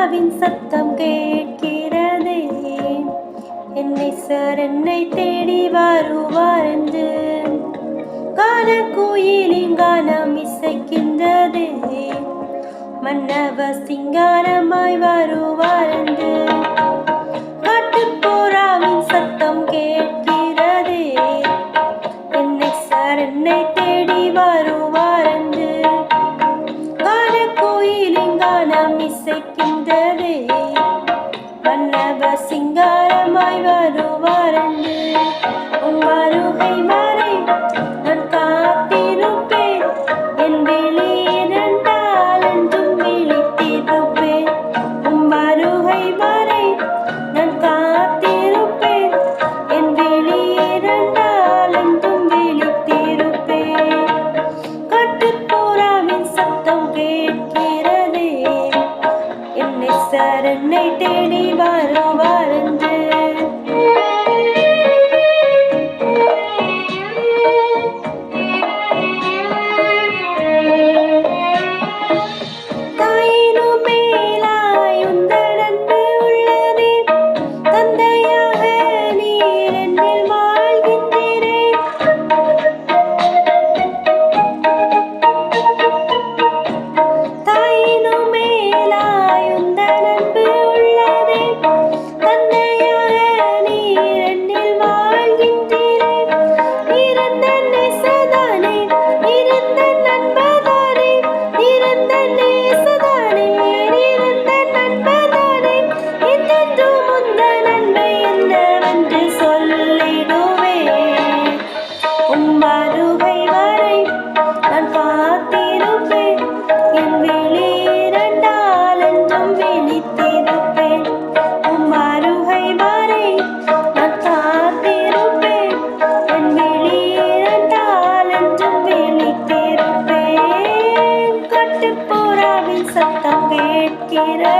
புறாவின் சத்தம் கேட்கிறதே. என்னை சார் என்னை தேடி வருவார் என்று கான கோயிலின் கானம் இசைக்கின்றதே. மன்னவ சிங்காரமாய் வருவார் என்று காட்டுப்புறாவின் சத்தம் கேட்கிறதே. என்னை சார் என்னை தேடி வருவார் என்று கான கோயிலின் கானம் இசைக்கின்றதே. மன்னவ சிங்காரமாய் வருவார் என்று உன் வருகை வரை நான் காத்திருப்பேன். என் வெளியிரண்டால் என்றும் விழித்திருப்பேன். உன் வருகை வரை நான் காத்திருப்பேன். என் வெளியிரண்டால் என்றும் விழித்திருப்பேன். காட்டுப்புறாவின் சத்தம் கேட்கிறதே. என்னை சார் என்னை தேடி வருவார் என்று சத்தம் கேட்கிறது.